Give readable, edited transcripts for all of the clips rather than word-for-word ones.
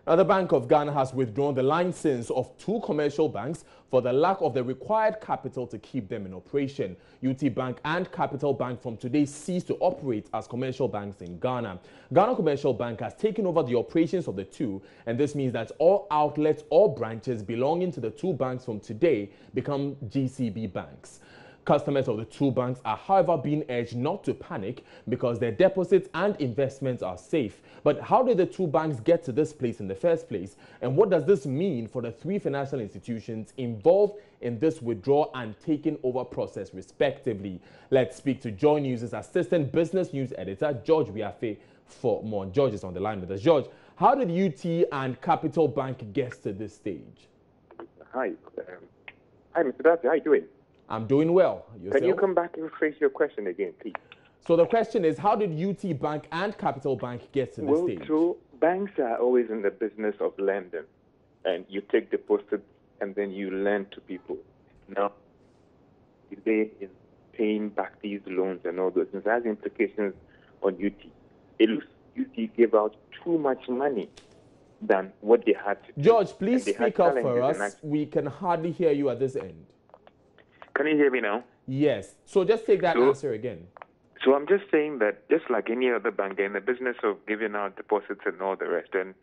Now, the Bank of Ghana has withdrawn the license of two commercial banks for the lack of the required capital to keep them in operation. UT Bank and Capital Bank from today cease to operate as commercial banks in Ghana. Ghana Commercial Bank has taken over the operations of the two, and this means that all outlets or branches belonging to the two banks from today become GCB banks. Customers of the two banks are, however, being urged not to panic because their deposits and investments are safe. But how did the two banks get to this place in the first place? And what does this mean for the three financial institutions involved in this withdrawal and taking over process, respectively? Let's speak to Joy News' Assistant Business News Editor, George Biafe, for more. George is on the line with us. George, how did UT and Capital Bank get to this stage? Hi, Mr. Darcy, how are you doing? I'm doing well. Yourself? Can you come back and rephrase your question again, please? So the question is, how did UT Bank and Capital Bank get to this stage? So banks are always in the business of lending, and you take deposits and then you lend to people. Now, they in paying back these loans and all those things has implications on UT. It looks UT gave out too much money than what they had to do. George, please speak up for us. We can hardly hear you at this end. Can you hear me now? Yes. So just take that answer again. So I'm just saying that just like any other bank, they're in the business of giving out deposits and all the rest, and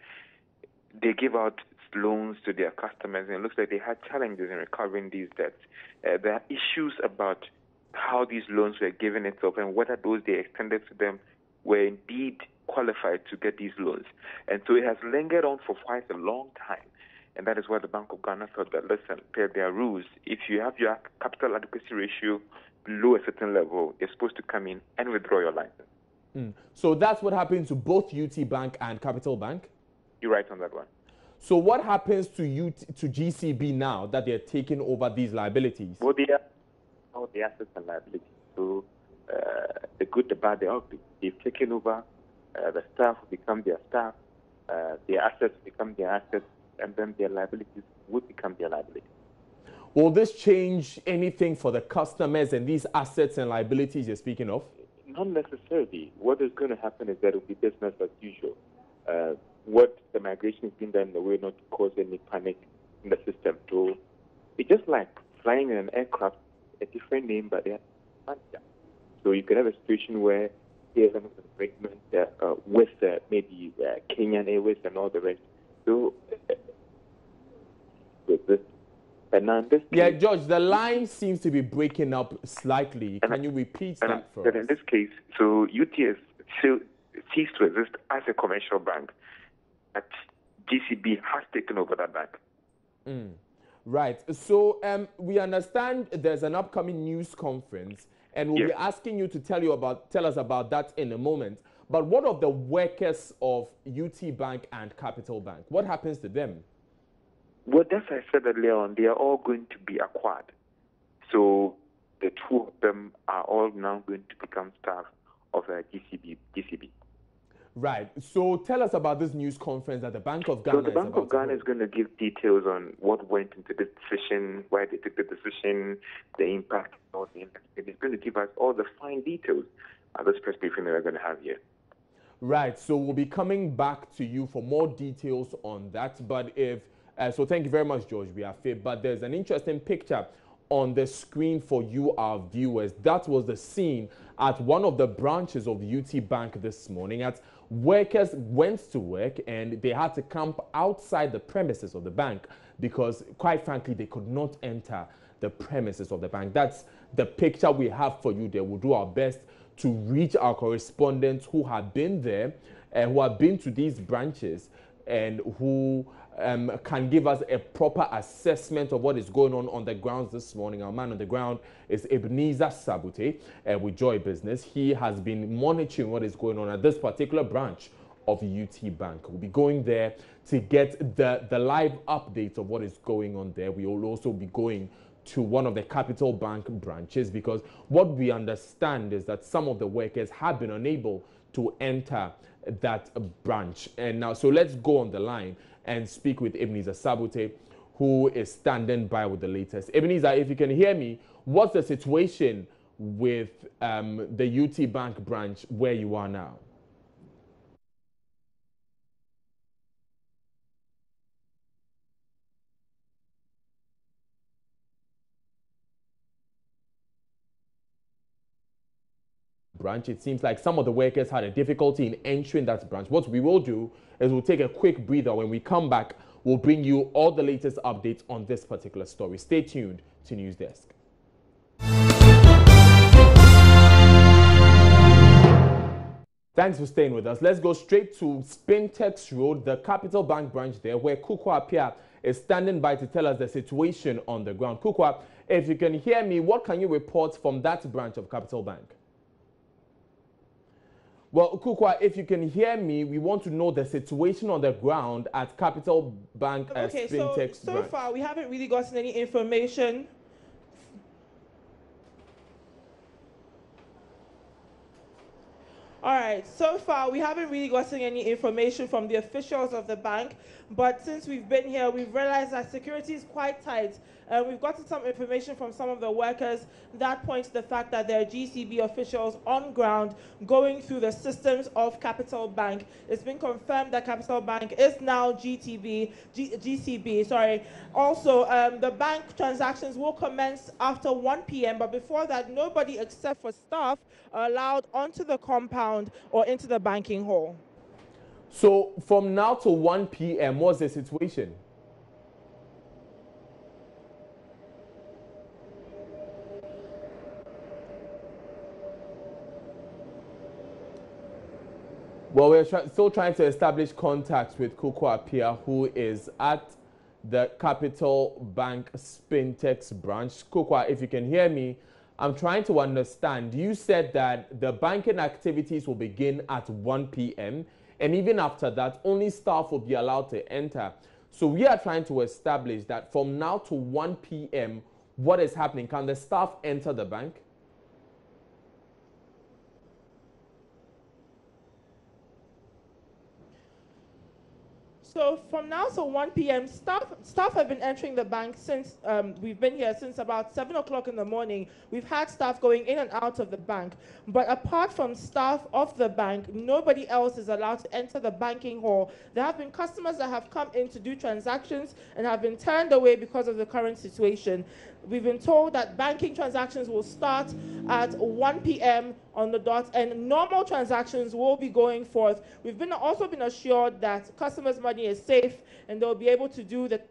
they give out loans to their customers, and it looks like they had challenges in recovering these debts. There are issues about how these loans were given itself and whether those they extended to them were indeed qualified to get these loans. And so it has lingered on for quite a long time. And that is why the Bank of Ghana thought that, listen, per their rules, if you have your capital adequacy ratio below a certain level, you're supposed to come in and withdraw your license. So that's what happened to both UT Bank and Capital Bank? You're right on that one. So what happens to GCB now that they're taking over these liabilities? Well, they are all the assets and liabilities. So the good, the bad, the ugly. They've taken over. The staff will become their staff. Their assets become their assets. And then their liabilities would become their liabilities. Will this change anything for the customers and these assets and liabilities you're speaking of? Not necessarily. What is going to happen is that it will be business as usual. What the migration has been done in a way not to cause any panic in the system. So it's just like flying in an aircraft, a different name, but they have so you could have a situation where there's an arrangement with maybe Kenyan Airways and all the rest. So with this, and now this case, George, the line seems to be breaking up slightly. Can you repeat that for us? In this case, so UT has ceased to exist as a commercial bank, but GCB has taken over that bank. Right. So we understand there's an upcoming news conference, and we'll be asking you to tell us about that in a moment. But what of the workers of UT Bank and Capital Bank? What happens to them? Well, as I said earlier on, they are all going to be acquired. So the two of them are all now going to become staff of GCB. Right. So tell us about this news conference that the Bank of Ghana is about. So the Bank of Ghana is going to give details on what went into this decision, why they took the decision, the impact, and all the impact. It's going to give us all the fine details at this press briefing that we're going to have here. Right. So we'll be coming back to you for more details on that. But so thank you very much, George Biafe. But there's an interesting picture on the screen for you, our viewers. That was the scene at one of the branches of UT Bank this morning. As workers went to work and they had to camp outside the premises of the bank because, quite frankly, they could not enter the premises of the bank. That's the picture we have for you there. We'll do our best to reach our correspondents who have been there and who have been to these branches and who can give us a proper assessment of what is going on the grounds this morning. Our man on the ground is Ebenezer Sabute with Joy Business. He has been monitoring what is going on at this particular branch of UT Bank. We'll be going there to get the live updates of what is going on there. We will also be going to one of the Capital Bank branches because what we understand is that some of the workers have been unable to enter that branch. And now, so let's go on the line and speak with Ebenezer Sabute, who is standing by with the latest. Ebenezer, if you can hear me, what's the situation with the UT Bank branch where you are now? branch. It seems like some of the workers had a difficulty in entering that branch. What we will do is we'll take a quick breather. When we come back, we'll bring you all the latest updates on this particular story. Stay tuned to News Desk. Thanks for staying with us. Let's go straight to Spintex Road, the Capital Bank branch there, where Kukwa Apia is standing by to tell us the situation on the ground. Kukwa, if you can hear me, what can you report from that branch of Capital Bank? Well, Kukwa, if you can hear me, we want to know the situation on the ground at Capital Bank Spintex branch. So far, we haven't really gotten any information. All right, so far we haven't really gotten any information from the officials of the bank, but since we've been here, we've realized that security is quite tight. We've gotten some information from some of the workers that points to the fact that there are GCB officials on ground going through the systems of Capital Bank. It's been confirmed that Capital Bank is now GCB. Also, the bank transactions will commence after 1 p.m., but before that, nobody except for staff are allowed onto the compound or into the banking hall. So from now to 1 p.m., what's the situation? Well, we're still trying to establish contact with Kukwa Apia, who is at the Capital Bank Spintex branch. Kukwa, if you can hear me, I'm trying to understand. You said that the banking activities will begin at 1 p.m. and even after that, only staff will be allowed to enter. So we are trying to establish that from now to 1 p.m., what is happening? Can the staff enter the bank? So from now to 1 p.m., staff have been entering the bank since we've been here since about 7 o'clock in the morning. We've had staff going in and out of the bank. But apart from staff of the bank, nobody else is allowed to enter the banking hall. There have been customers that have come in to do transactions and have been turned away because of the current situation. We've been told that banking transactions will start at 1 p.m. on the dot, and normal transactions will be going forth. We've also been assured that customers' money is safe and they'll be able to do the...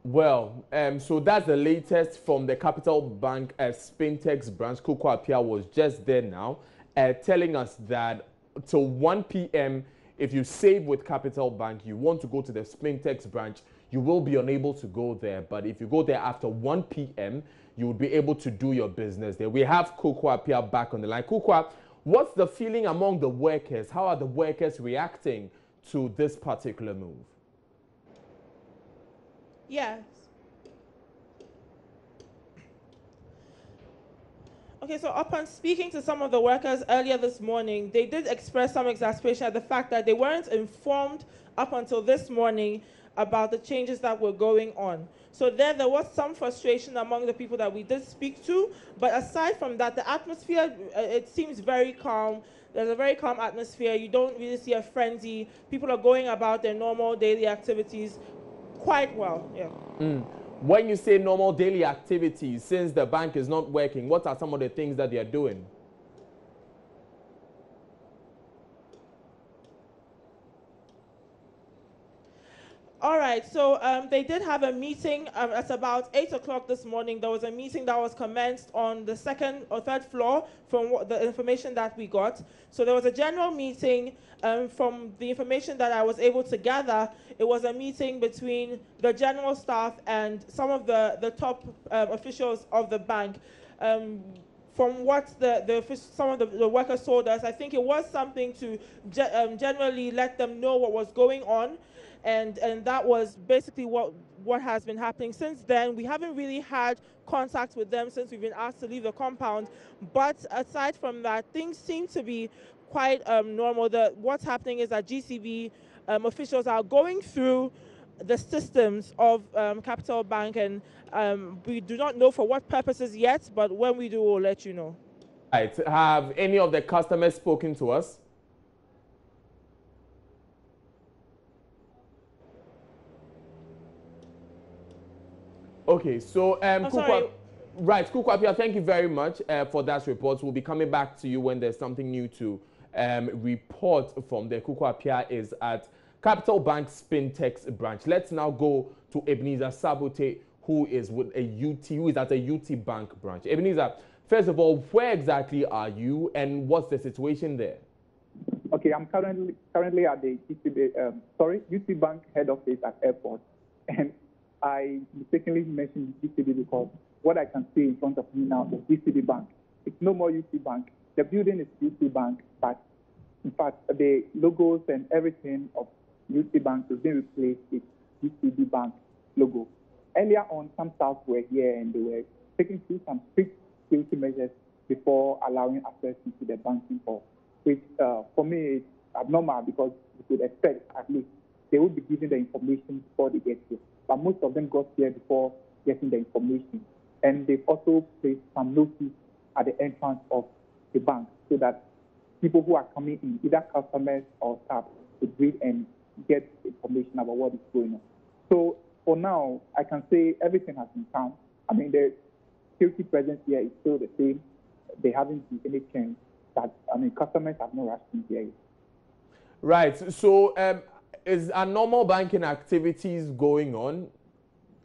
Well, so that's the latest from the Capital Bank Spintex branch. Kukwa Apia was just there now, telling us that till 1 p.m., if you save with Capital Bank, you want to go to the Spintex branch, you will be unable to go there. But if you go there after 1 p.m., you will be able to do your business there. We have Kukwa Apia back on the line. Kukwa, what's the feeling among the workers? How are the workers reacting to this particular move? Yes. Okay, so upon speaking to some of the workers earlier this morning, they did express some exasperation at the fact that they weren't informed up until this morning about the changes that were going on. So there was some frustration among the people that we did speak to, but aside from that, the atmosphere, it seems very calm. There's a very calm atmosphere. You don't really see a frenzy. People are going about their normal daily activities quite well, yeah. When you say normal daily activities, since the bank is not working, what are some of the things that they are doing? All right, so they did have a meeting at about 8 o'clock this morning. There was a meeting that was commenced on the second or third floor from the information that we got. So there was a general meeting. From the information that I was able to gather, it was a meeting between the general staff and some of the top officials of the bank. From what some of the workers told us, I think it was something to generally let them know what was going on. And that was basically what has been happening since then. We haven't really had contact with them since we've been asked to leave the compound. But aside from that, things seem to be quite normal. What's happening is that GCB officials are going through the systems of Capital Bank, and we do not know for what purposes yet, but when we do, we'll let you know. Right. Have any of the customers spoken to us? Okay, so Sorry, Right, Kuku Appiah, thank you very much for that report. We'll be coming back to you when there's something new to report from there. Kuku Appiah is at Capital Bank's Fintechs branch. Let's now go to Ebenezer Sabote, who is with who is at a UT Bank branch. Ebenezer, first of all, where exactly are you and what's the situation there? Okay, I'm currently at the UT Bank head office at airport, and I mistakenly mentioned UCB because what I can see in front of me now is UCB Bank. It's no more UT Bank. The building is UT Bank, but in fact, the logos and everything of UT Bank has been replaced with UCB Bank logo. Earlier on, some staff were here and they were taking through some strict security measures before allowing access into the banking hall, which for me is abnormal because you could expect at least they would be given the information before they get here. But most of them got here before getting the information. And they've also placed some notice at the entrance of the bank so that people who are coming in, either customers or staff, would read and get information about what is going on. So for now, I can say everything has been calm. I mean, the security presence here is still the same. They haven't seen any change. But I mean, customers have no rush in here. Right. So are normal banking activities going on?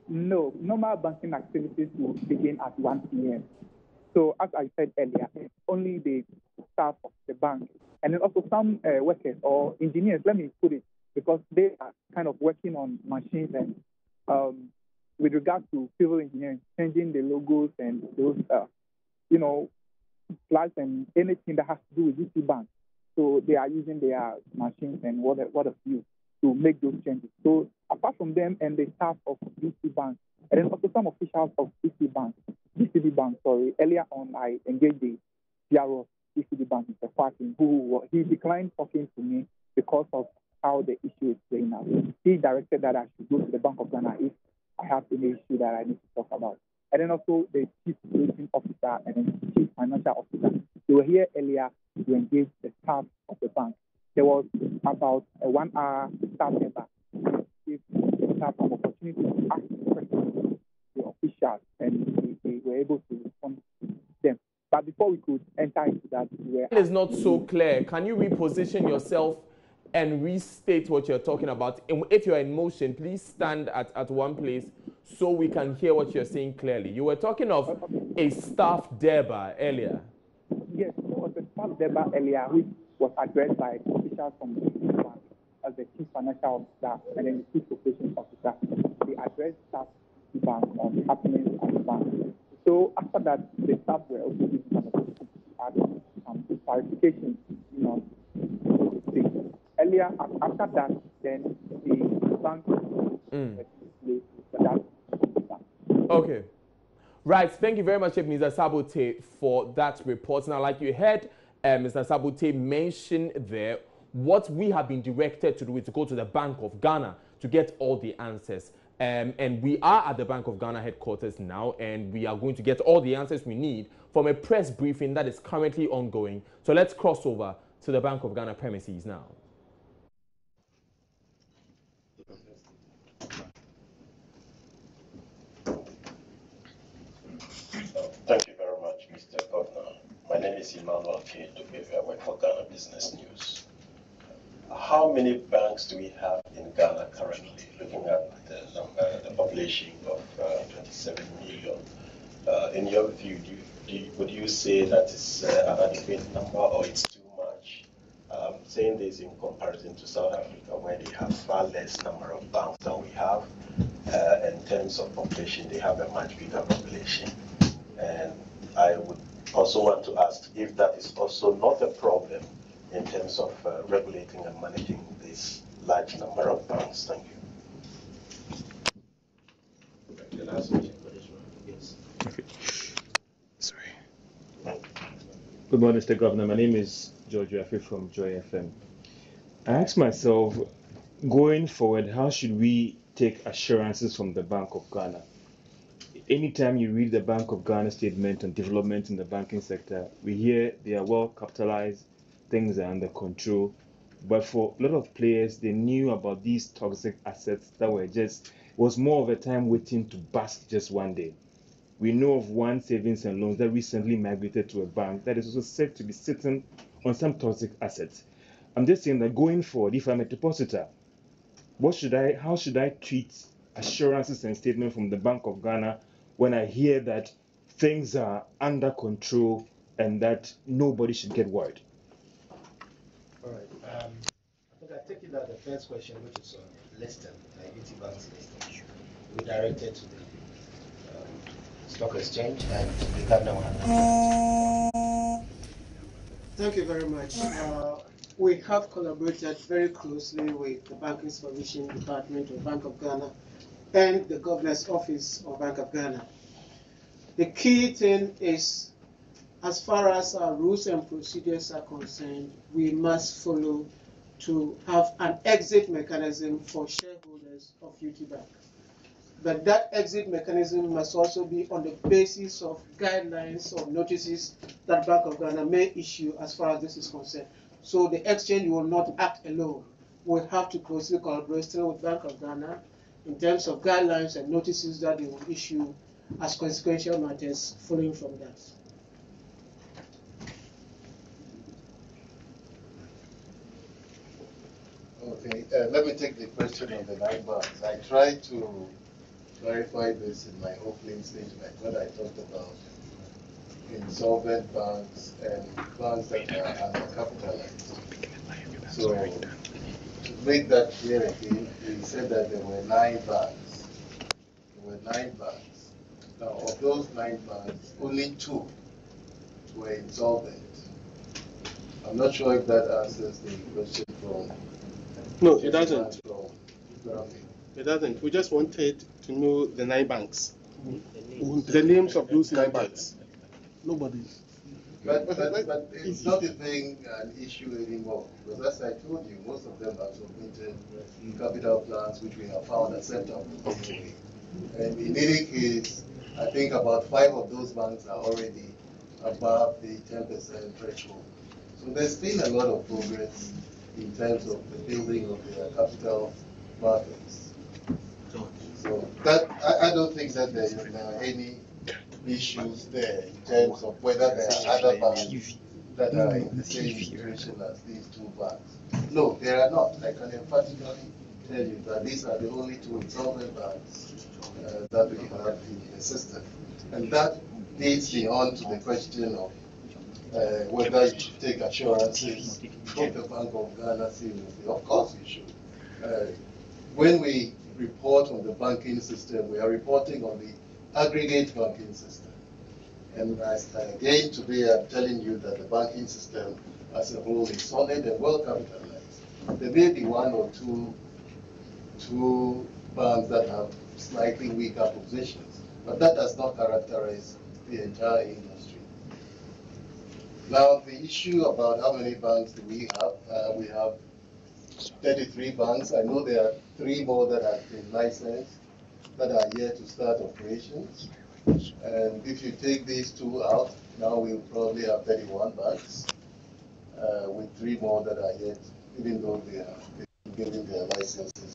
No, normal banking activities will begin at 1 p.m. So as I said earlier, only the staff of the bank and then also some workers or engineers, let me put it, because they are kind of working on machines and with regard to civil engineering, changing the logos and those, flags and anything that has to do with UT Bank. So they are using their machines and what have you to make those changes. So apart from them and the staff of UT Bank, and then also some officials of UCB Bank, earlier on I engaged the CRO of UCB Bank, Mr. Fatin, he declined talking to me because of how the issue is playing out. He directed that I should go to the Bank of Ghana if I have any issue that I need to talk about. And then also the Chief Operating Officer and then Chief Financial Officer. They were here earlier to engage the staff of the bank. There was about a 1 hour staff member gave the staff an opportunity to ask questions to the officials, and they were able to respond to them. But before we could enter into that, it is not so clear. Can you reposition yourself and restate what you're talking about? If you're in motion, please stand at one place so we can hear what you're saying clearly. You were talking of a staff DEBA earlier. Yes, there was a staff DEBA earlier which was addressed by officials from the bank as the Chief Financial Officer and then the Chief Operations Officer. They addressed staff the bank on the happenings at the bank. So after that, the staff were also given some opportunity to add some clarifications, Earlier, after that, then the bank Okay. Right. Thank you very much, Mr. Sabote, for that report. Now, like you heard Mr. Sabote mention there, what we have been directed to do is to go to the Bank of Ghana to get all the answers. And we are at the Bank of Ghana headquarters now, and we are going to get all the answers we need from a press briefing that is currently ongoing. So let's cross over to the Bank of Ghana premises now. Thank you very much, Mr. Governor. My name is Emmanuel K. Dubevia. I work for Ghana Business News. How many banks do we have in Ghana currently? Looking at the population of 27 million. In your view, would you say that is an adequate number or it's too much? Saying this in comparison to South Africa, where they have far less number of banks than we have. In terms of population, they have a much bigger population. And I would also want to ask if that is also not a problem in terms of regulating and managing this large number of banks. Thank you. Yes. Okay. Sorry. Good morning, Mr. Governor. My name is George Rafi from Joy FM. I asked myself, going forward, how should we take assurances from the Bank of Ghana? Anytime you read the Bank of Ghana statement on development in the banking sector, we hear they are well capitalized, things are under control. But for a lot of players, they knew about these toxic assets that were was more of a time waiting to bust just one day. We know of one savings and loans that recently migrated to a bank that is also said to be sitting on some toxic assets. I'm just saying that going forward, if I'm a depositor, how should I treat assurances and statements from the Bank of Ghana when I hear that things are under control and that nobody should get worried? All right. I think I take it that the first question, which is on listing, UT Bank's listing, we directed to the stock exchange and the governor will. Thank you very much. We have collaborated very closely with the Banking Supervision Department of Bank of Ghana and the Governor's Office of Bank of Ghana. The key thing is, as far as our rules and procedures are concerned, we must follow to have an exit mechanism for shareholders of UT Bank. But that exit mechanism must also be on the basis of guidelines or notices that Bank of Ghana may issue as far as this is concerned. So the exchange will not act alone. We'll have to closely collaborate still with Bank of Ghana in terms of guidelines and notices that they will issue as consequential matters following from that. Okay, let me take the question on the 9 banks. I tried to clarify this in my opening statement when I talked about insolvent banks and banks that are undercapitalized. So to make that clear again, we said that there were 9 banks. There were 9 banks. Now, of those 9 banks, only 2 were insolvent. I'm not sure if that answers the question from. No, it doesn't. It doesn't. We just wanted to know the 9 banks, the names of those 9 banks. Nobody. But it's not being an issue anymore, because as I told you, most of them have submitted capital plans which we have found acceptable. Okay. And in any case, I think about 5 of those banks are already above the 10% threshold. So there's been a lot of progress in terms of the building of their capital markets. So that I don't think that there are any issues there in terms of whether there are other banks that are in the same situation as these 2 banks. No, there are not. I can emphatically tell you that these are the only 2 insolvent banks that we have in the system. And that leads me on to the question of whether you should take assurances from the Bank of Ghana seriously. Of course you should. When we report on the banking system, we are reporting on the aggregate banking system. And again today I'm telling you that the banking system as a whole is solid and well capitalized. There may be 1 or 2 banks that have slightly weaker positions, but that does not characterize the entire industry. Now the issue about how many banks do we have 33 banks. I know there are 3 more that have been licensed that are yet to start operations. And if you take these 2 out, now we'll probably have 31 banks with 3 more that are yet, even though they are given their licenses,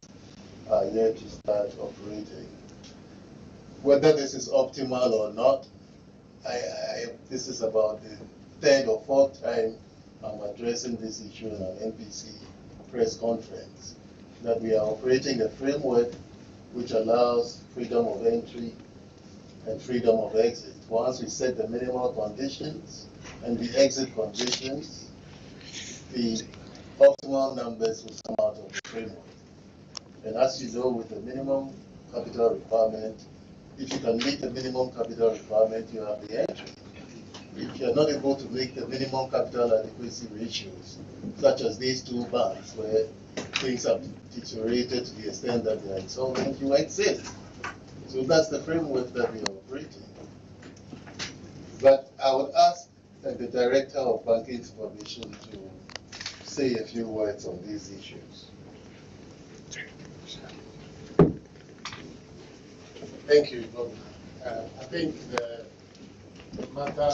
are yet to start operating. Whether this is optimal or not, this is about the 3rd or 4th time I'm addressing this issue in an NPC press conference, that we are operating a framework which allows freedom of entry and freedom of exit. Once we set the minimum conditions and the exit conditions, the optimal numbers will come out of the framework. And as you know, with the minimum capital requirement, if you can meet the minimum capital requirement, you have the entry. If you're not able to make the minimum capital adequacy ratios, such as these 2 banks where things have deteriorated to the extent that they are insolvent, you exit. So that's the framework that we are operating. But I would ask the Director of Banking Supervision to say a few words on these issues. Thank you, Governor. I think the matter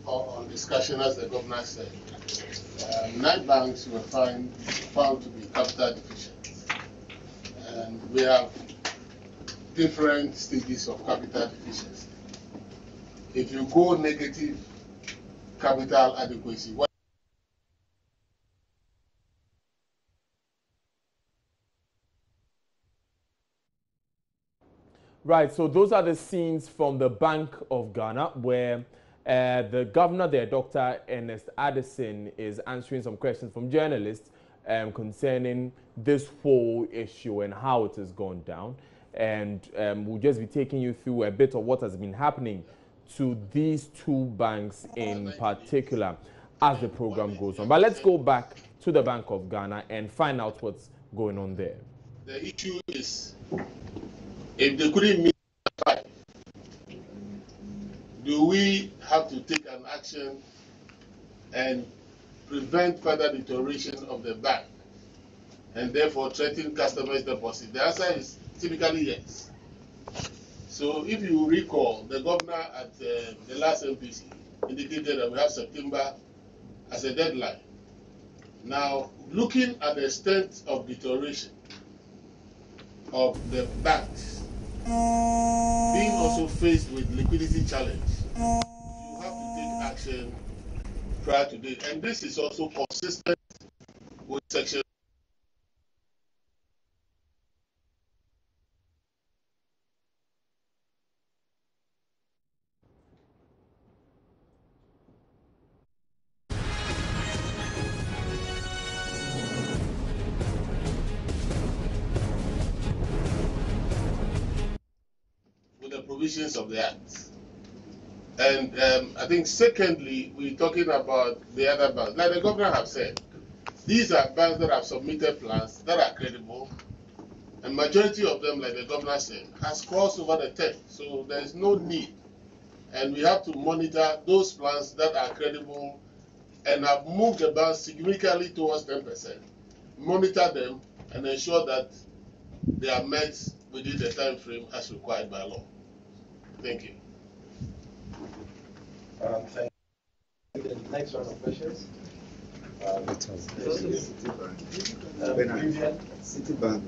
on discussion, as the Governor said, 9 banks were found to be capital deficient. And we have different stages of capital deficiency. If you go negative capital adequacy, what Right, so those are the scenes from the Bank of Ghana where the governor there, Dr. Ernest Addison, is answering some questions from journalists concerning this whole issue and how it has gone down. And we'll just be taking you through a bit of what has been happening to these two banks in particular as the program goes on. But let's go back to the Bank of Ghana and find out what's going on there. the issue is, if they couldn't meet 5, do we have to take an action and prevent further deterioration of the bank and therefore threaten customers' deposit? The answer is typically yes. So if you recall, the governor at the last MPC indicated that we have September as a deadline. Now, looking at the extent of deterioration of the banks, being also faced with liquidity challenge, you have to take action prior to this. And this is also consistent with Section provisions of the Act. And I think secondly, we're talking about the other banks. Like the governor has said, these are banks that have submitted plans that are credible, and majority of them, like the governor said, has crossed over the 10. So there is no need. And we have to monitor those plans that are credible and have moved the banks significantly towards 10%. Monitor them and ensure that they are met within the time frame as required by law. Thank you. Thank you. The next round of questions. Citibank.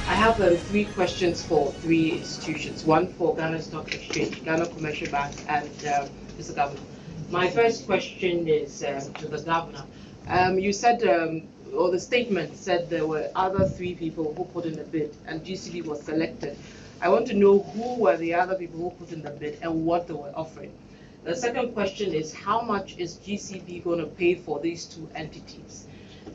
I have 3 questions for 3 institutions. One for Ghana Stock Exchange, Ghana Commercial Bank, and Mr. Governor. My first question is to the governor. You said, or the statement said there were other 3 people who put in a bid and GCB was selected. I want to know who were the other people who put in the bid and what they were offering. The second question is, how much is GCB going to pay for these 2 entities?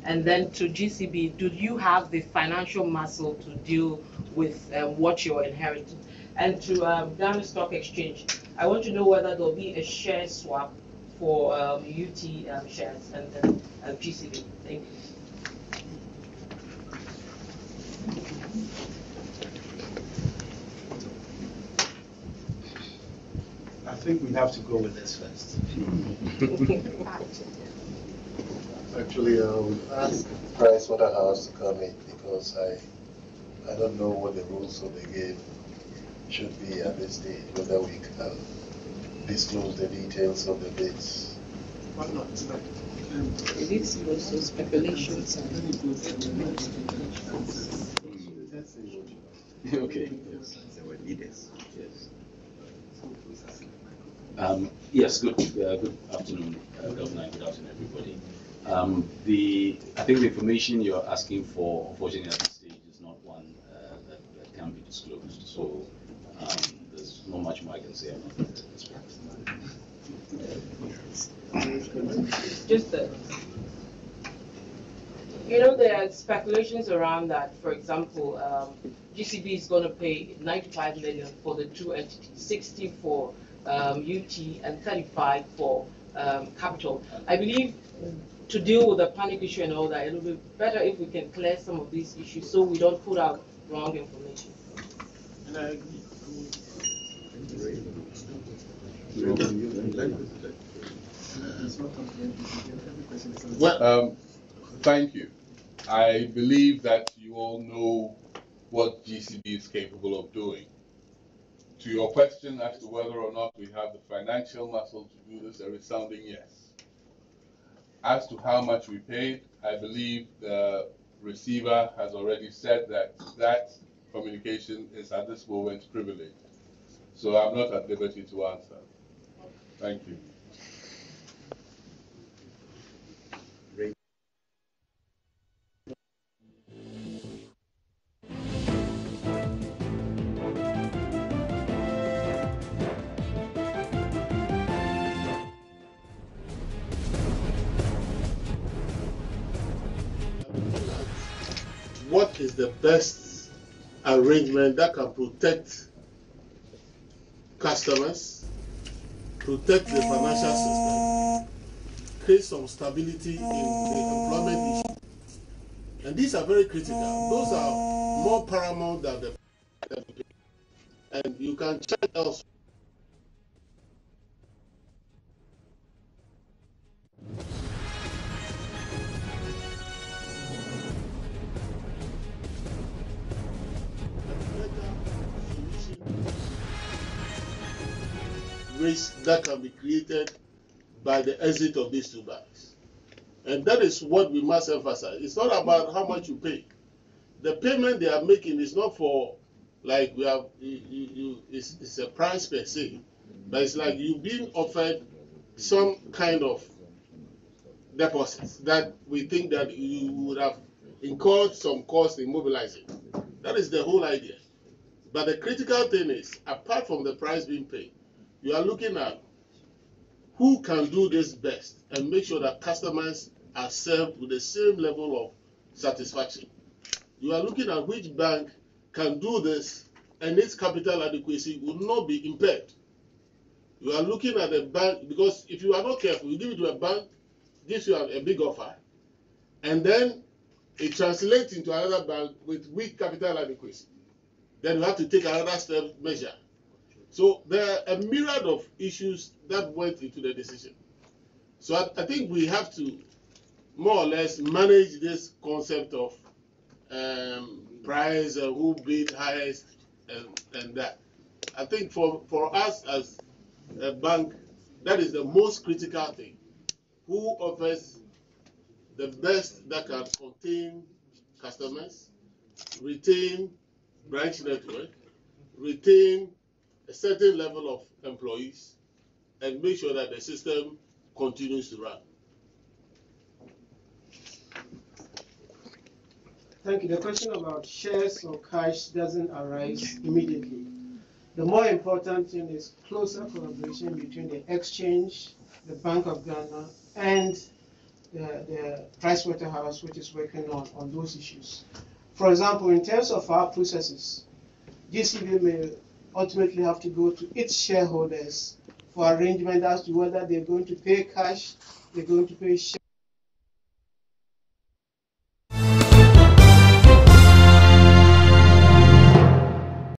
And then to GCB, do you have the financial muscle to deal with what you're inheriting? And to Ghana Stock Exchange, I want to know whether there'll be a share swap for UT shares and then GCB. Thank you. I think we have to go with this first. Actually, I will ask Pricewaterhouse to come in because I don't know what the rules of the game should be at this stage, whether we can disclose the details of the bids. Why not? It is also speculations. Okay. There were leaders. Yes. Yes. Good afternoon, Governor. Good afternoon, everybody. I think the information you're asking for, unfortunately, at this stage, is not one that can be disclosed. So there's not much more I can say about that at this point. Just there are speculations around that. For example, GCB is going to pay 95 million for the 2 entities, 60 for UT and 35 for Capital. I believe to deal with the panic issue and all that, it will be better if we can clear some of these issues so we don't put out wrong information. And I agree. Well, thank you. I believe that you all know what GCB is capable of doing. To your question as to whether or not we have the financial muscle to do this, a resounding yes. As to how much we paid, I believe the receiver has already said that that communication is at this moment privileged. So I'm not at liberty to answer. Thank you. What is the best arrangement that can protect customers, protect the financial system, create some stability in the employment issue? And these are very critical. Those are more paramount than the and you can check elsewhere. Risk that can be created by the exit of these two banks. And that is what we must emphasize. It's not about how much you pay. The payment they are making is not for, like, we have, it's a price per se, but it's like you've been offered some kind of deposits that we think that you would have incurred some cost in mobilizing. That is the whole idea. But the critical thing is, apart from the price being paid, you are looking at who can do this best and make sure that customers are served with the same level of satisfaction. You are looking at which bank can do this and its capital adequacy will not be impaired. You are looking at a bank, because if you are not careful, you give it to a bank, gives you a big offer, and then it translates into another bank with weak capital adequacy. Then you have to take another step measure. So there are a myriad of issues that went into the decision. So I think we have to more or less manage this concept of price, who bid highest, and that. I think for us as a bank, that is the most critical thing. Who offers the best that can contain customers, retain branch network, retain a certain level of employees, and make sure that the system continues to run. Thank you. The question about shares or cash doesn't arise immediately. The more important thing is closer collaboration between the exchange, the Bank of Ghana, and the Pricewaterhouse, which is working on those issues. For example, in terms of our processes, GCB may ultimately have to go to its shareholders for arrangement as to whether they're going to pay cash, they're going to pay shares.